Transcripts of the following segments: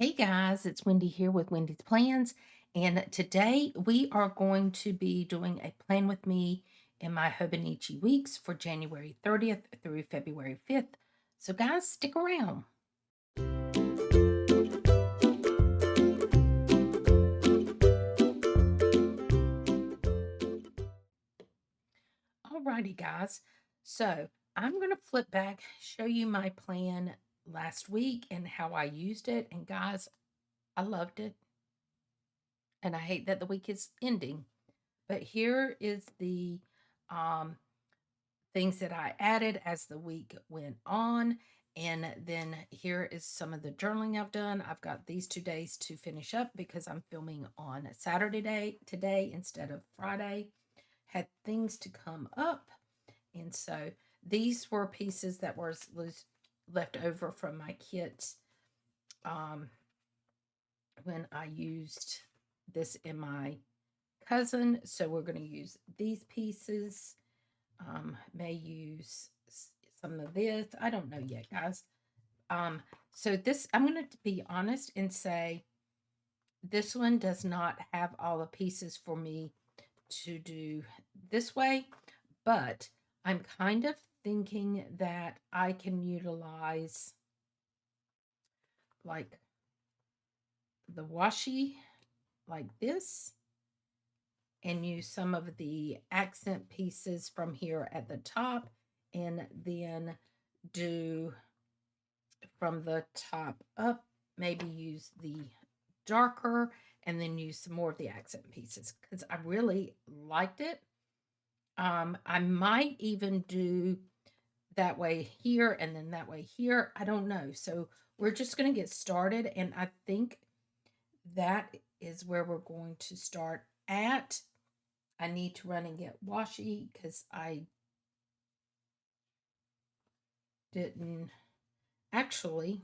Hey guys, it's Wendy here with Wendy's Plans, and today we are going to be doing a plan with me in my Hobonichi weeks for January 30th through February 5th. So guys, stick around. Alrighty guys, so I'm going to flip back, show you my plan last week and how I used it, and guys, I loved it, and I hate that the week is ending, but here is the um things that I added as the week went on. And then here is some of the journaling I've done. I've got these 2 days to finish up because I'm filming on Saturday today instead of Friday. Had things to come up. And so these were pieces that were left over from my kit um, when I used this in my cousin. So we're going to use these pieces. May use some of this. I don't know yet, guys. So this, I'm going to be honest and say this one does not have all the pieces for me to do this way, but I'm kind of thinking that I can utilize like the washi like this and use some of the accent pieces from here at the top and then do from the top up, maybe use the darker and then use some more of the accent pieces because I really liked it. I might even do that way here and then that way here. I don't know. So we're just going to get started. And I think that is where we're going to start at. I need to run and get washi because I didn't actually.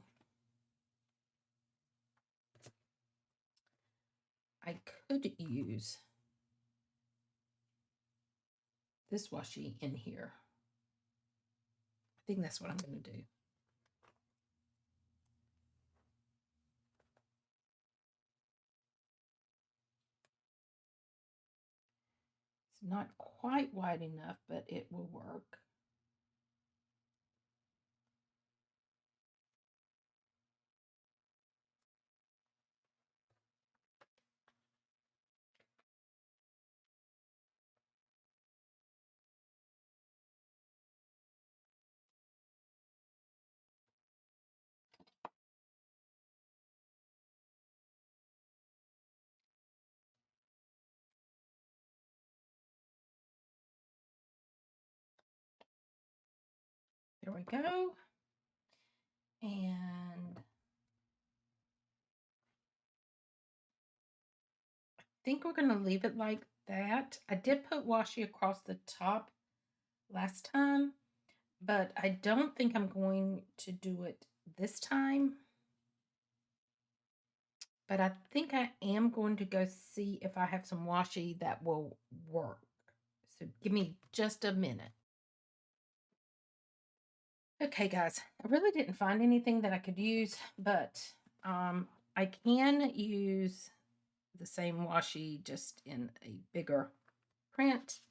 I could use this washi in here. I think that's what I'm going to do. It's not quite wide enough, but it will work. There we go. And I think we're going to leave it like that. I did put washi across the top last time, but I don't think I'm going to do it this time. But I think I am going to go see if I have some washi that will work. So give me just a minute. Okay, guys, I really didn't find anything that I could use, but I can use the same washi just in a bigger print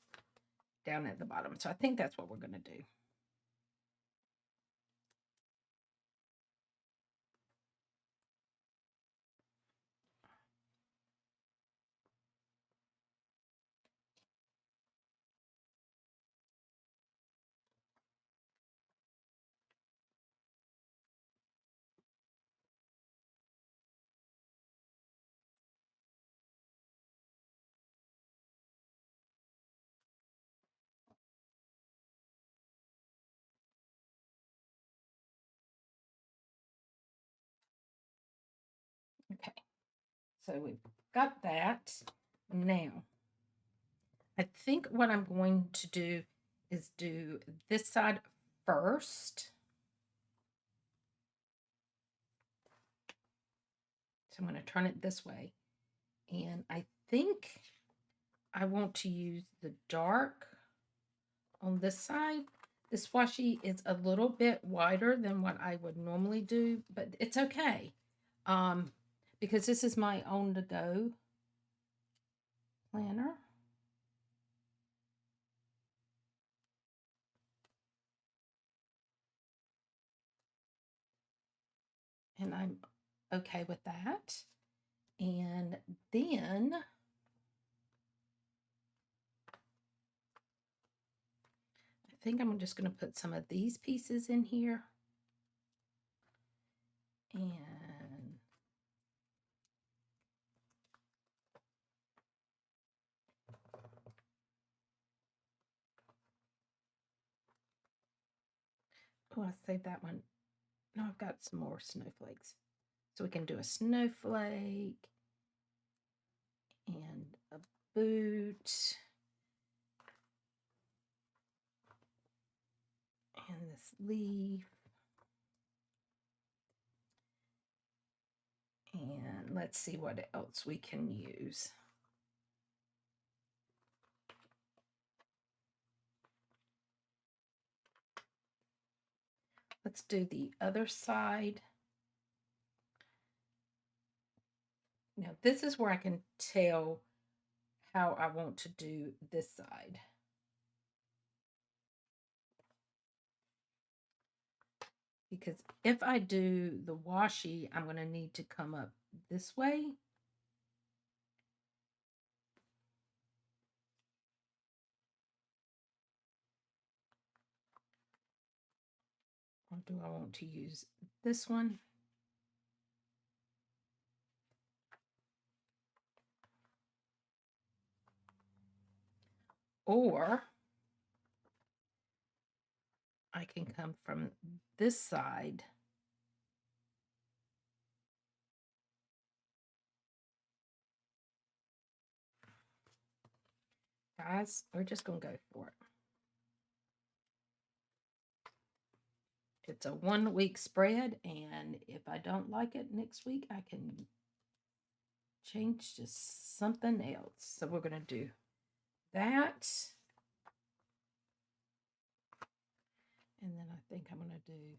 down at the bottom. So I think that's what we're going to do. Okay, so we've got that. Now, I think what I'm going to do is do this side first. So I'm going to turn it this way. And I think I want to use the dark on this side. This washi is a little bit wider than what I would normally do, but it's okay. because this is my on the go planner. And I'm okay with that. And then I think I'm just going to put some of these pieces in here. And oh, I saved that one. No, I've got some more snowflakes. So we can do a snowflake and a boot and this leaf. And let's see what else we can use. Let's do the other side. Now, this is where I can tell how I want to do this side. Because if I do the washi, I'm going to need to come up this way. Or do I want to use this one? Or I can come from this side. Guys, we're just going to go for it. It's a 1 week spread, and if I don't like it next week, I can change to something else. So we're going to do that. And then I think I'm going to do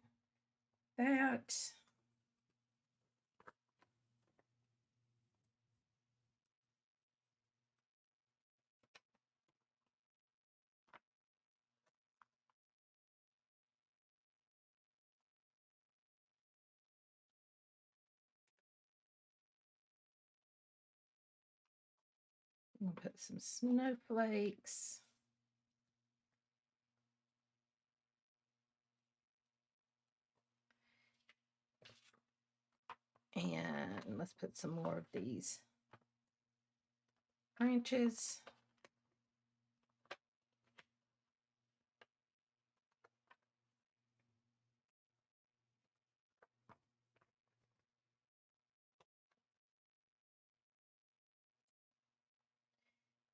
that. I'm going to put some snowflakes. And let's put some more of these branches.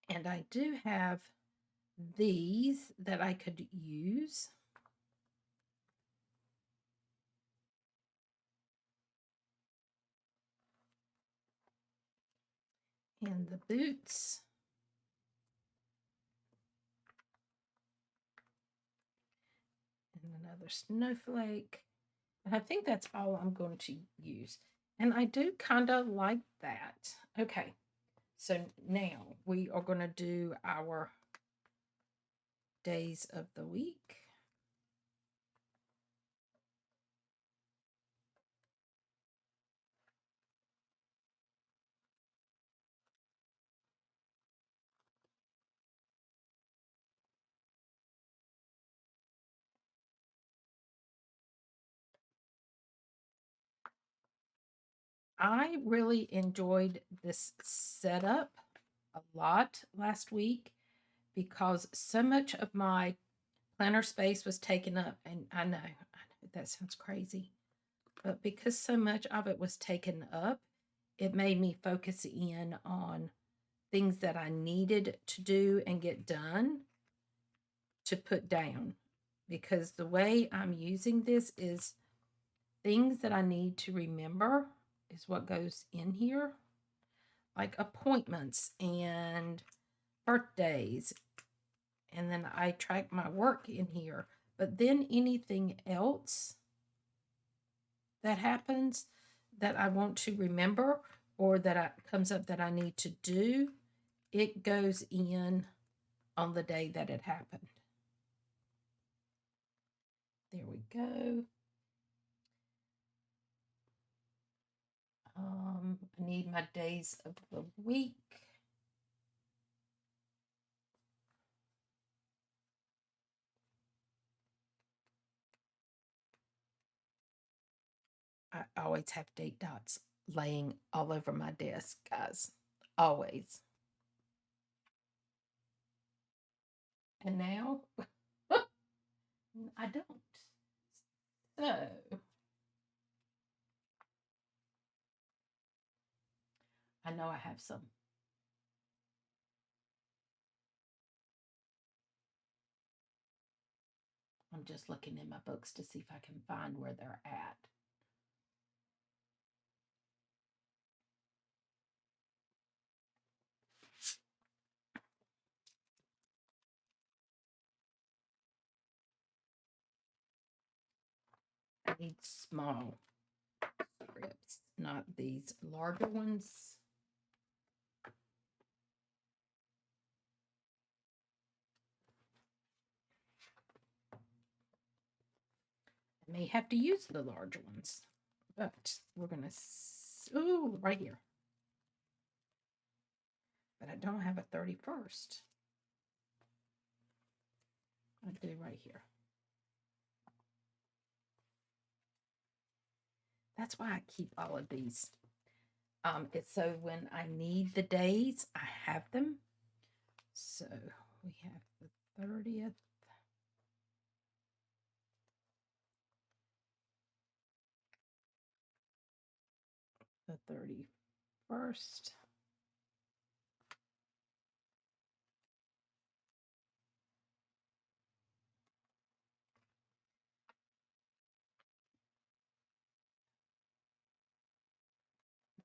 And I do have these that I could use. And the boots. And another snowflake. And I think that's all I'm going to use. And I do kind of like that. Okay, so now we are going to do our days of the week. I really enjoyed this setup a lot last week because so much of my planner space was taken up. And I know that sounds crazy, but because so much of it was taken up, it made me focus in on things that I needed to do and get done to put down. Because the way I'm using this is things that I need to remember is what goes in here, like appointments and birthdays. And then I track my work in here. But then anything else that happens, that I want to remember or that comes up that I need to do, it goes in on the day that it happened. There we go. I need my days of the week. I always have date dots laying all over my desk, guys. Always. And now I don't. So I know I have some. I'm just looking in my books to see if I can find where they're at. I need small scripts, not these larger ones. I may have to use the larger ones, but we're going to, ooh, right here. But I don't have a 31st. I do right here. That's why I keep all of these. It's so when I need the days, I have them. So we have the 30th. The 31st.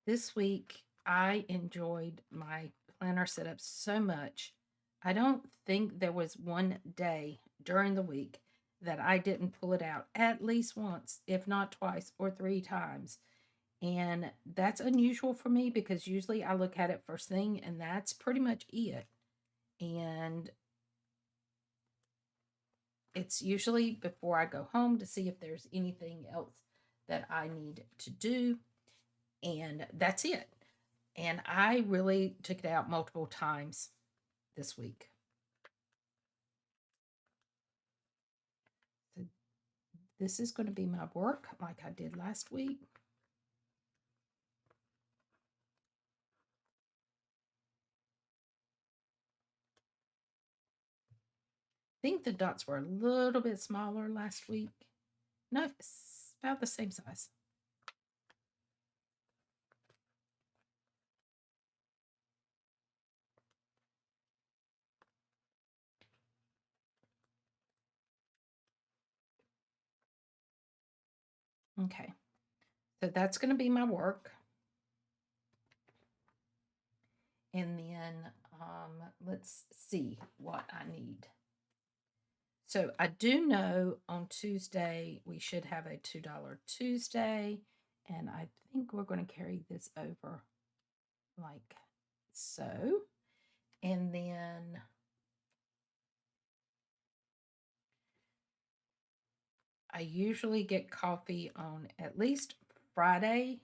This week, I enjoyed my planner setup so much. I don't think there was one day during the week that I didn't pull it out at least once, if not twice or three times. And that's unusual for me because usually I look at it first thing and that's pretty much it. And it's usually before I go home to see if there's anything else that I need to do. And that's it. And I really took it out multiple times this week. So this is going to be my work like I did last week. I think the dots were a little bit smaller last week. No, it's about the same size. Okay, so that's going to be my work. And then let's see what I need. So I do know on Tuesday we should have a $2 Tuesday, and I think we're going to carry this over like so. And then I usually get coffee on at least Friday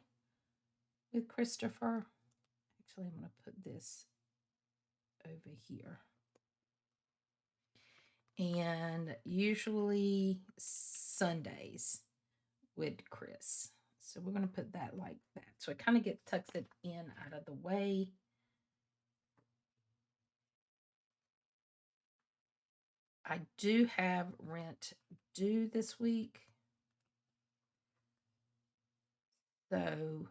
with Christopher. Actually, I'm going to put this over here. And usually Sundays with Chris. So we're going to put that like that. So it kind of tucks it in out of the way. I do have rent due this week. So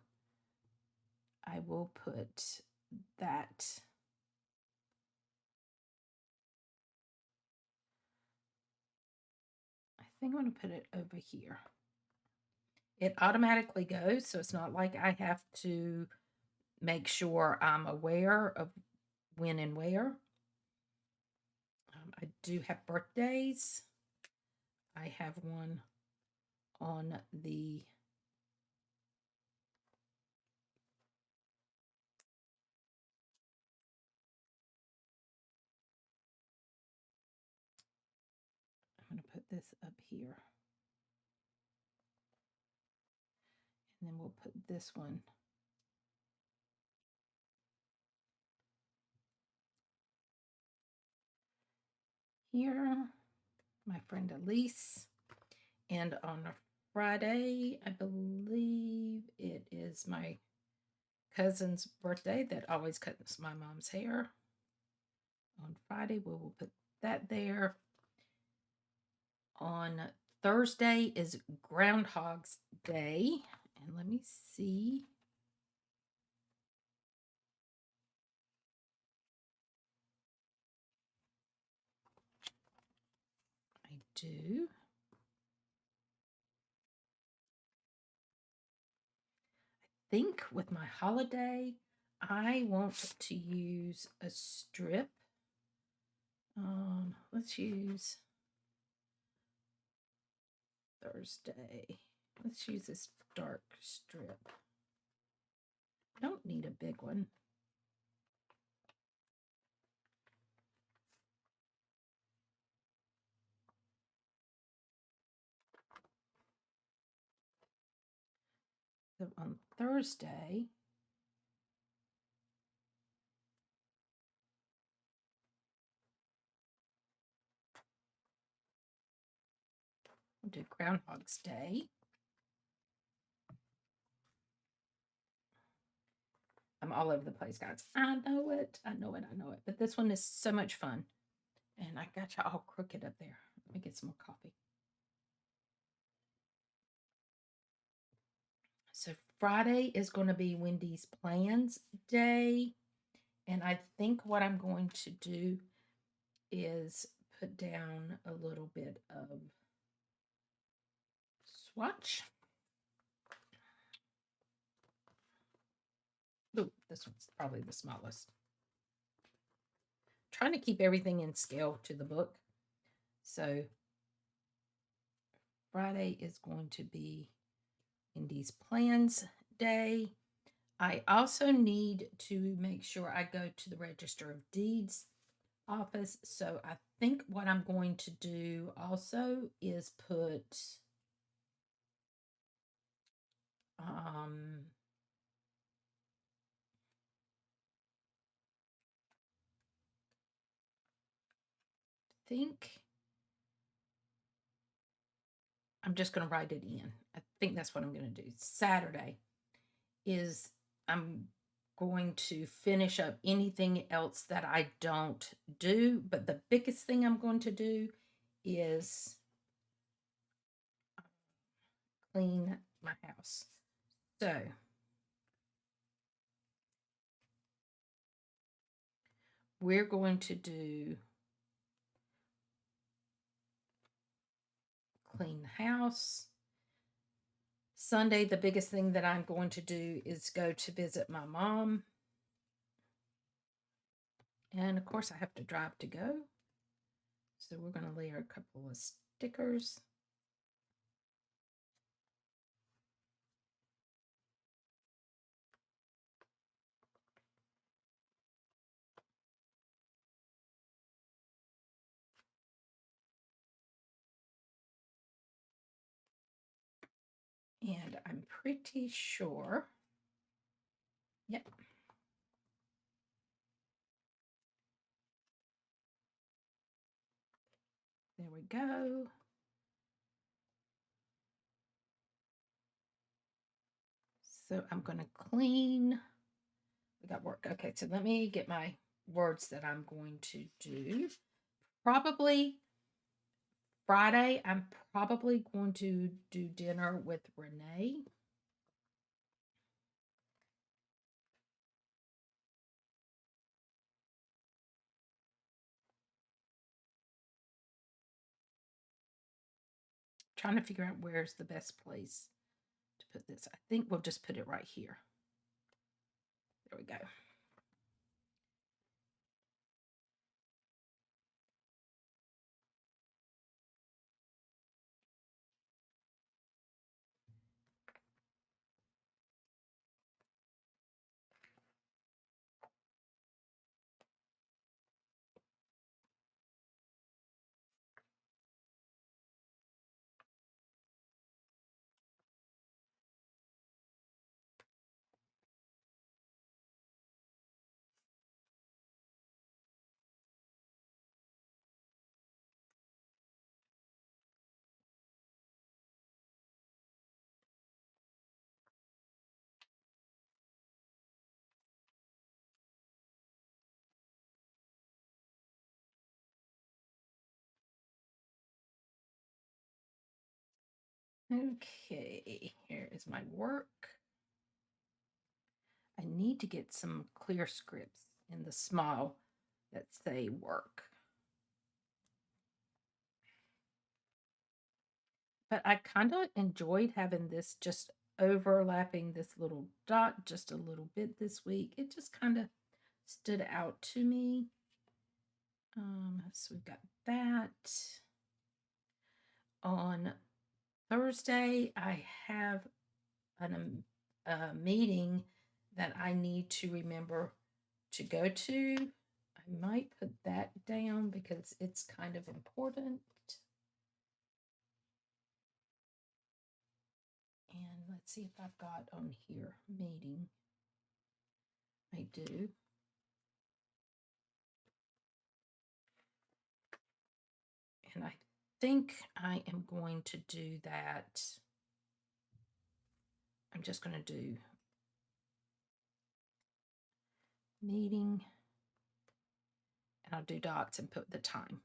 I will put that. I think I'm going to put it over here. It automatically goes, so it's not like I have to make sure I'm aware of when and where. I do have birthdays. I have one on the here. And then we'll put this one here. My friend Elise. And on a Friday, I believe it is my cousin's birthday that always cuts my mom's hair. On Friday, we will put that there. On Thursday is Groundhog's Day. And let me see. I do. I think with my holiday, I want to use a strip. Let's use Thursday. Let's use this dark strip. Don't need a big one. So on Thursday, we'll do Groundhog's Day. I'm all over the place, guys. I know it. I know it. I know it. But this one is so much fun. And I got you all crooked up there. Let me get some more coffee. So Friday is going to be Wendy's Plans Day. And I think what I'm going to do is put down a little bit of swatch. Ooh, this one's probably the smallest. Trying to keep everything in scale to the book. So Friday is going to be Wendy's Plans Day. I also need to make sure I go to the Register of Deeds office. So I think what I'm going to do also is put think I'm just going to write it in. I think that's what I'm going to do. Saturday is I'm going to finish up anything else that I don't do. But the biggest thing I'm going to do is clean my house. So we're going to do clean the house. Sunday, the biggest thing that I'm going to do is go to visit my mom. And of course, I have to drive to go. So we're going to layer a couple of stickers. And I'm pretty sure, yep. There we go. So I'm going to clean. We got work. Okay, so let me get my words that I'm going to do. Probably Friday, I'm probably going to do dinner with Renee. Trying to figure out where's the best place to put this. I think we'll just put it right here. There we go. Okay, here is my work. I need to get some clear scripts in the small that say work. But I kind of enjoyed having this just overlapping this little dot just a little bit this week. It just kind of stood out to me. So we've got that. On Thursday, I have a meeting that I need to remember to go to. I might put that down because it's kind of important. And let's see if I've got on here meeting. I do. And I think I am going to do that. I'm just going to do meeting, and I'll do dots and put the time.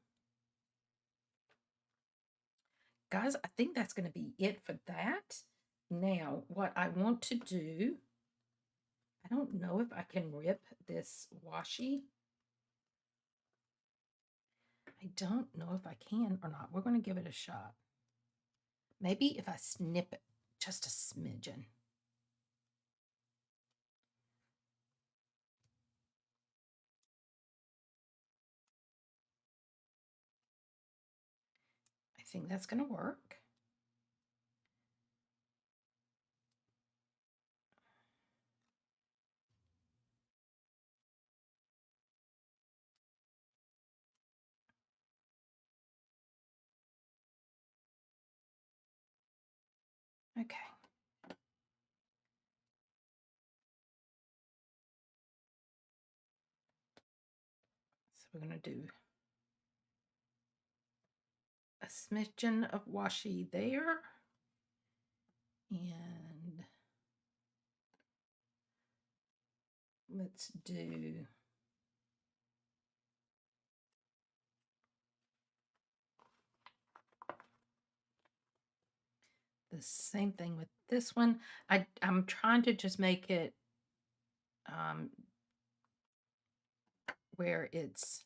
Guys, I think that's going to be it for that. Now, what I want to do, I don't know if I can rip this washi. I don't know if I can or not. We're going to give it a shot. Maybe if I snip it just a smidgen. I think that's going to work. Okay. So we're going to do a smidgen of washi there. And let's do the same thing with this one. I'm trying to just make it where it's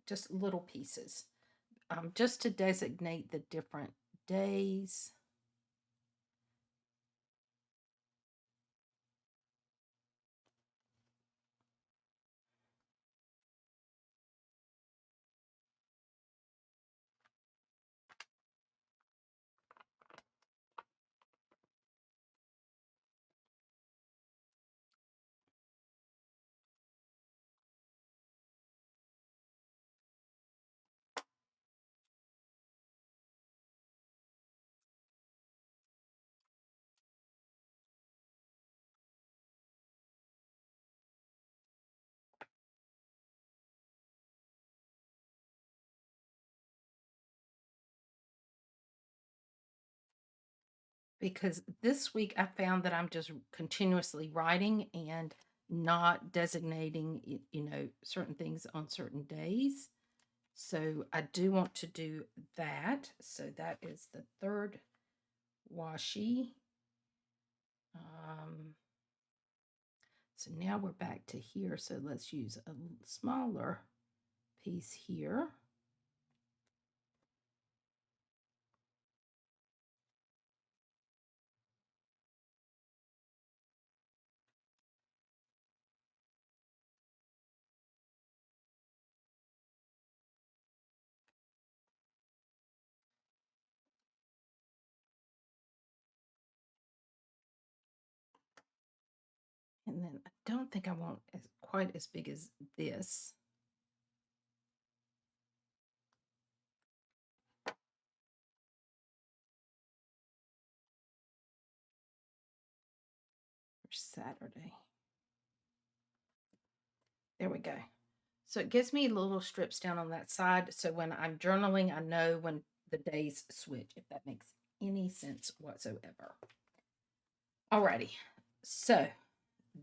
just little pieces, just to designate the different days. Because this week I found that I'm just continuously writing and not designating, certain things on certain days. So I do want to do that. So that is the third washi. So now we're back to here. So let's use a smaller piece here. And then I don't think I want quite as big as this. For Saturday. There we go. So it gives me little strips down on that side. So when I'm journaling, I know when the days switch, if that makes any sense whatsoever. Alrighty. So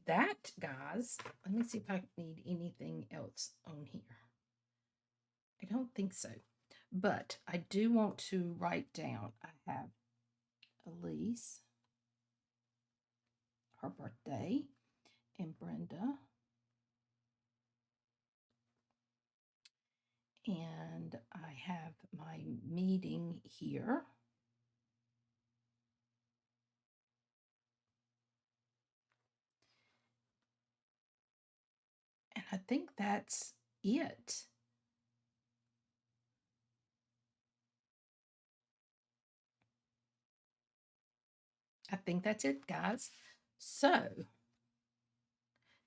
that, guys, let me see if I need anything else on here. I don't think so. But I do want to write down, I have Elise, her birthday, and Brenda, and I have my meeting here. And I think that's it. I think that's it, guys. So,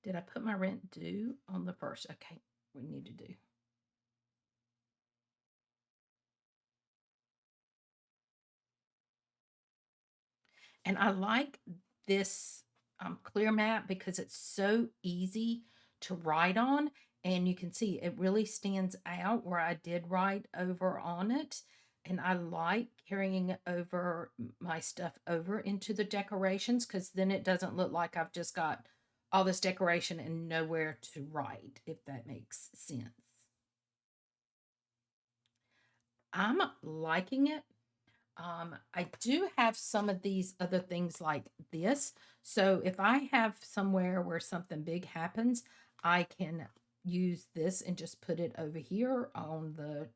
did I put my rent due on the first? Okay, we need to do. And I like this clear map because it's so easy to write on. And you can see it really stands out where I did write over on it. And I like carrying over my stuff over into the decorations because then it doesn't look like I've just got all this decoration and nowhere to write, if that makes sense. I'm liking it. I do have some of these other things like this. So if I have somewhere where something big happens, I can use this and just put it over here on the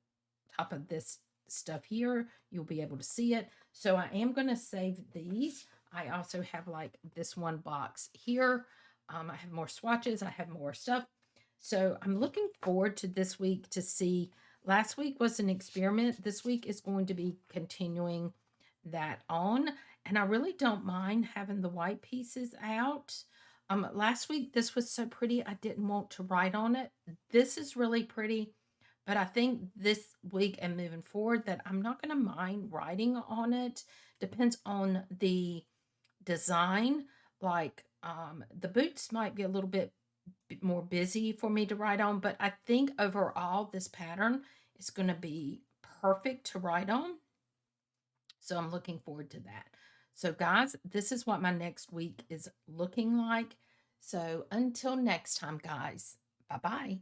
top of this stuff here. You'll be able to see it. So I am going to save these. I also have like this one box here. I have more swatches. I have more stuff. So I'm looking forward to this week to see. Last week was an experiment. This week is going to be continuing that on. And I really don't mind having the white pieces out. Last week, this was so pretty, I didn't want to write on it. This is really pretty, but I think this week and moving forward that I'm not going to mind writing on it. Depends on the design. Like the boots might be a little bit more busy for me to write on, but I think overall this pattern is going to be perfect to write on. So I'm looking forward to that. So guys, this is what my next week is looking like. So until next time, guys, bye-bye.